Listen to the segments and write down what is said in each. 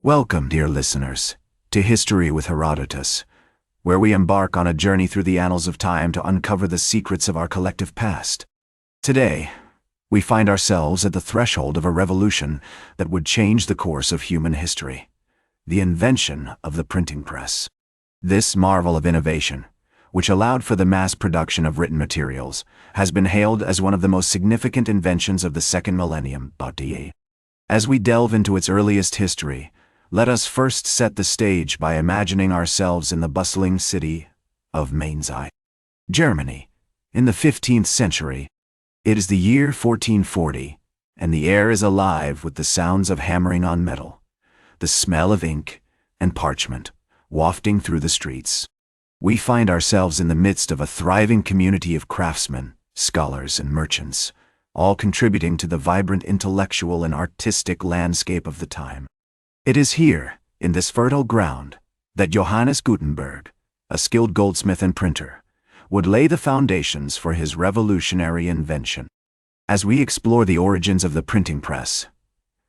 Welcome, dear listeners, to History with Herodotus, where we embark on a journey through the annals of time to uncover the secrets of our collective past. Today, we find ourselves at the threshold of a revolution that would change the course of human history: the invention of the printing press. This marvel of innovation, which allowed for the mass production of written materials, has been hailed as one of the most significant inventions of the second millennium. As we delve into its earliest history, let us first set the stage by imagining ourselves in the bustling city of Mainz, Germany, in the 15th century. It is the year 1440, and the air is alive with the sounds of hammering on metal, the smell of ink and parchment wafting through the streets. We find ourselves in the midst of a thriving community of craftsmen, scholars, and merchants, all contributing to the vibrant intellectual and artistic landscape of the time. It is here, in this fertile ground, that Johannes Gutenberg, a skilled goldsmith and printer, would lay the foundations for his revolutionary invention. As we explore the origins of the printing press,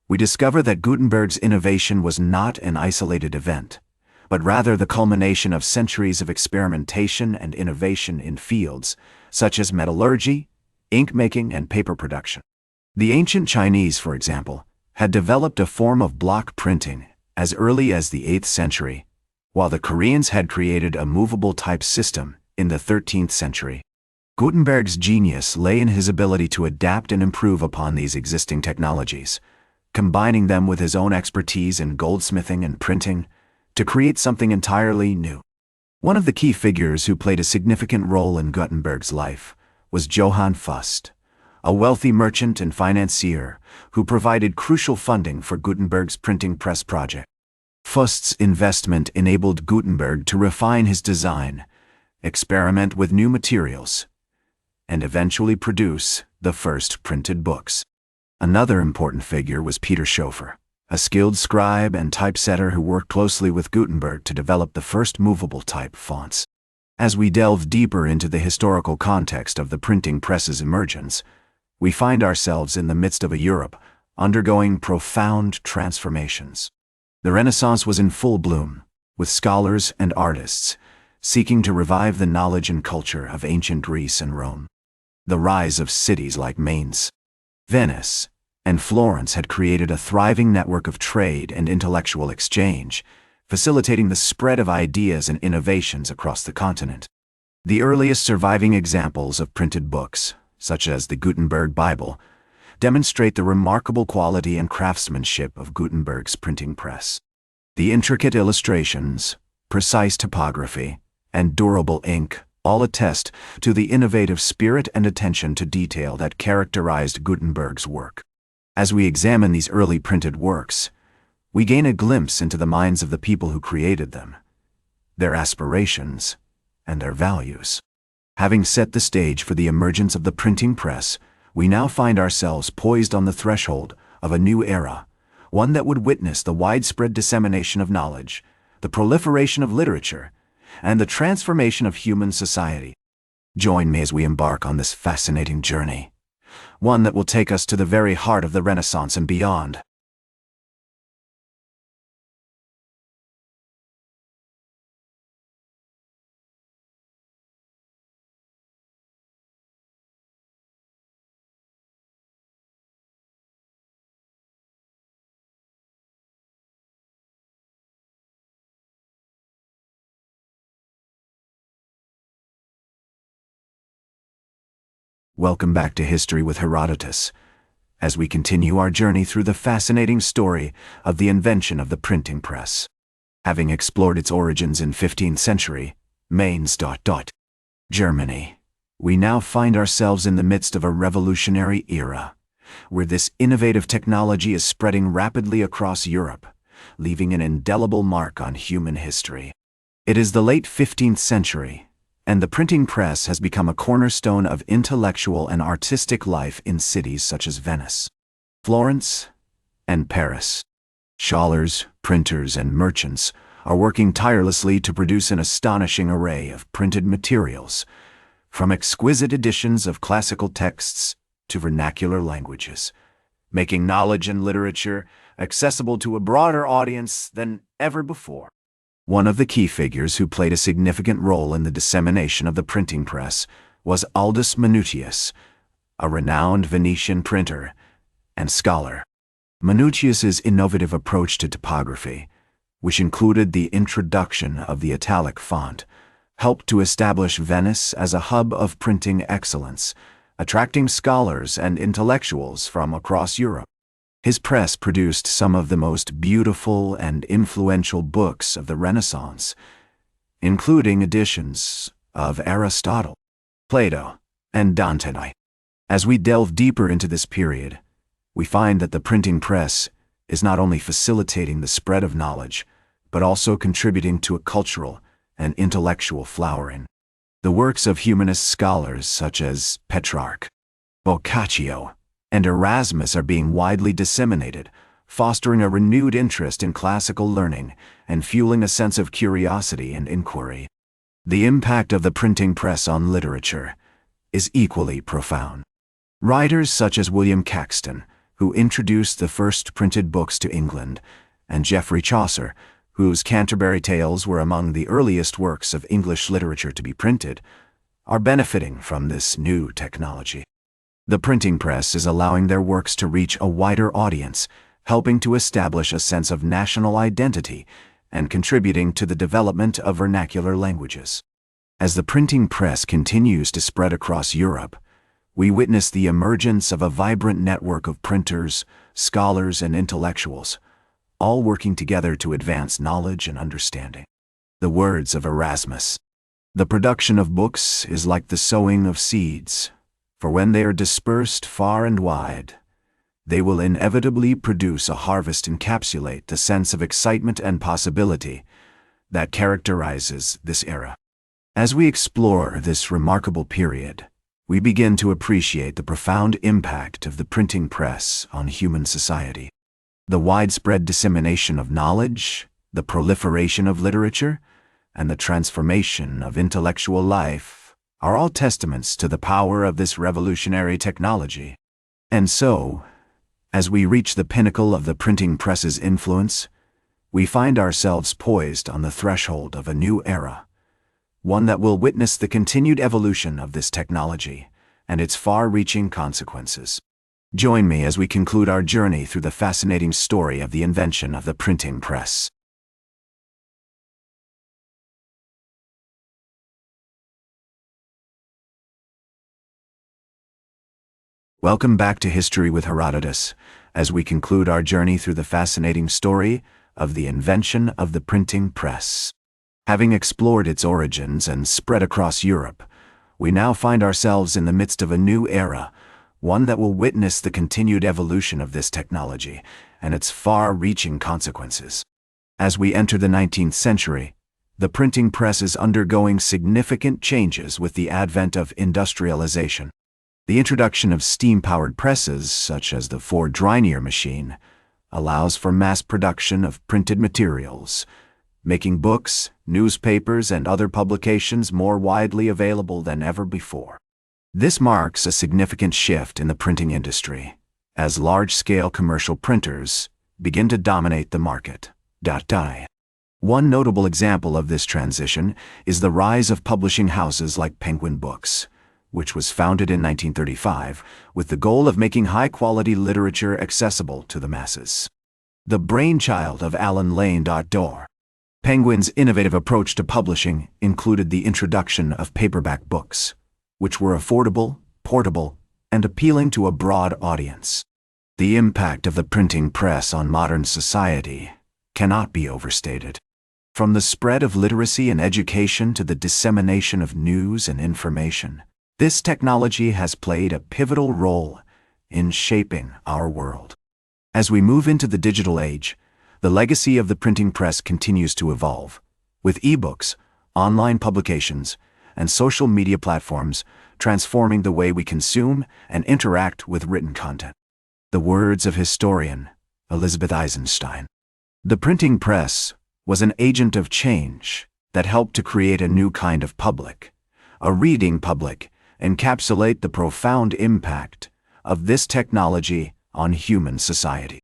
we discover that Gutenberg's innovation was not an isolated event, but rather the culmination of centuries of experimentation and innovation in fields such as metallurgy, ink making, and paper production. The ancient Chinese, for example, had developed a form of block printing as early as the 8th century, while the Koreans had created a movable type system in the 13th century. Gutenberg's genius lay in his ability to adapt and improve upon these existing technologies, combining them with his own expertise in goldsmithing and printing to create something entirely new. One of the key figures who played a significant role in Gutenberg's life was Johann Fust, a wealthy merchant and financier who provided crucial funding for Gutenberg's printing press project. Fust's investment enabled Gutenberg to refine his design, experiment with new materials, and eventually produce the first printed books. Another important figure was Peter Schoeffer, a skilled scribe and typesetter who worked closely with Gutenberg to develop the first movable type fonts. As we delve deeper into the historical context of the printing press's emergence, we find ourselves in the midst of a Europe undergoing profound transformations. The Renaissance was in full bloom, with scholars and artists seeking to revive the knowledge and culture of ancient Greece and Rome. The rise of cities like Mainz, Venice, and Florence had created a thriving network of trade and intellectual exchange, facilitating the spread of ideas and innovations across the continent. The earliest surviving examples of printed books, such as the Gutenberg Bible, demonstrate the remarkable quality and craftsmanship of Gutenberg's printing press. The intricate illustrations, precise typography, and durable ink all attest to the innovative spirit and attention to detail that characterized Gutenberg's work. As we examine these early printed works, we gain a glimpse into the minds of the people who created them, their aspirations, and their values. Having set the stage for the emergence of the printing press, we now find ourselves poised on the threshold of a new era, one that would witness the widespread dissemination of knowledge, the proliferation of literature, and the transformation of human society. Join me as we embark on this fascinating journey, one that will take us to the very heart of the Renaissance and beyond. Welcome back to History with Herodotus, as we continue our journey through the fascinating story of the invention of the printing press. Having explored its origins in 15th century, Mainz, Germany, we now find ourselves in the midst of a revolutionary era, where this innovative technology is spreading rapidly across Europe, leaving an indelible mark on human history. It is the late 15th century, and the printing press has become a cornerstone of intellectual and artistic life in cities such as Venice, Florence, and Paris. Scholars, printers, and merchants are working tirelessly to produce an astonishing array of printed materials, from exquisite editions of classical texts to vernacular languages, making knowledge and literature accessible to a broader audience than ever before. One of the key figures who played a significant role in the dissemination of the printing press was Aldus Manutius, a renowned Venetian printer and scholar. Manutius's innovative approach to typography, which included the introduction of the italic font, helped to establish Venice as a hub of printing excellence, attracting scholars and intellectuals from across Europe. His press produced some of the most beautiful and influential books of the Renaissance, including editions of Aristotle, Plato, and Dante. As we delve deeper into this period, we find that the printing press is not only facilitating the spread of knowledge, but also contributing to a cultural and intellectual flowering. The works of humanist scholars such as Petrarch, Boccaccio, and Erasmus are being widely disseminated, fostering a renewed interest in classical learning and fueling a sense of curiosity and inquiry. The impact of the printing press on literature is equally profound. Writers such as William Caxton, who introduced the first printed books to England, and Geoffrey Chaucer, whose Canterbury Tales were among the earliest works of English literature to be printed, are benefiting from this new technology. The printing press is allowing their works to reach a wider audience, helping to establish a sense of national identity and contributing to the development of vernacular languages. As the printing press continues to spread across Europe, we witness the emergence of a vibrant network of printers, scholars, and intellectuals, all working together to advance knowledge and understanding. The words of Erasmus: "The production of books is like the sowing of seeds, for when they are dispersed far and wide, they will inevitably produce a harvest." Encapsulate the sense of excitement and possibility that characterizes this era. As we explore this remarkable period, we begin to appreciate the profound impact of the printing press on human society. The widespread dissemination of knowledge, the proliferation of literature, and the transformation of intellectual life are all testaments to the power of this revolutionary technology. And so, as we reach the pinnacle of the printing press's influence, we find ourselves poised on the threshold of a new era, one that will witness the continued evolution of this technology and its far-reaching consequences. Join me as we conclude our journey through the fascinating story of the invention of the printing press. Welcome back to History with Herodotus, as we conclude our journey through the fascinating story of the invention of the printing press. Having explored its origins and spread across Europe, we now find ourselves in the midst of a new era, one that will witness the continued evolution of this technology and its far-reaching consequences. As we enter the 19th century, the printing press is undergoing significant changes with the advent of industrialization. The introduction of steam-powered presses, such as the Ford Dryneer machine, allows for mass production of printed materials, making books, newspapers, and other publications more widely available than ever before. This marks a significant shift in the printing industry, as large-scale commercial printers begin to dominate the market. One notable example of this transition is the rise of publishing houses like Penguin Books, which was founded in 1935 with the goal of making high-quality literature accessible to the masses. The brainchild of Alan Lane. Penguin's innovative approach to publishing included the introduction of paperback books, which were affordable, portable, and appealing to a broad audience. The impact of the printing press on modern society cannot be overstated. From the spread of literacy and education to the dissemination of news and information, this technology has played a pivotal role in shaping our world. As we move into the digital age, the legacy of the printing press continues to evolve, with e-books, online publications, and social media platforms transforming the way we consume and interact with written content. The words of historian Elizabeth Eisenstein: "The printing press was an agent of change that helped to create a new kind of public, a reading public, encapsulate the profound impact of this technology on human society."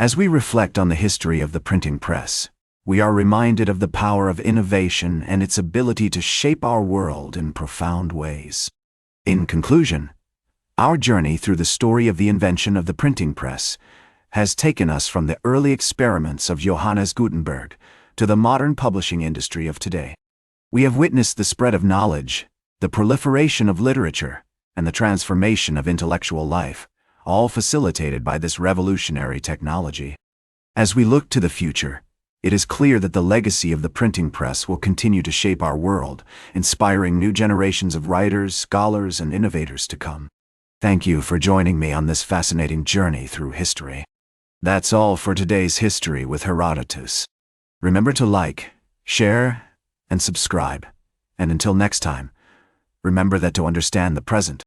As we reflect on the history of the printing press, we are reminded of the power of innovation and its ability to shape our world in profound ways. In conclusion, our journey through the story of the invention of the printing press has taken us from the early experiments of Johannes Gutenberg to the modern publishing industry of today. We have witnessed the spread of knowledge, the proliferation of literature, and the transformation of intellectual life, all facilitated by this revolutionary technology. As we look to the future, it is clear that the legacy of the printing press will continue to shape our world, inspiring new generations of writers, scholars, and innovators to come. Thank you for joining me on this fascinating journey through history. That's all for today's History with Herodotus. Remember to like, share, and subscribe. And until next time, remember that to understand the present,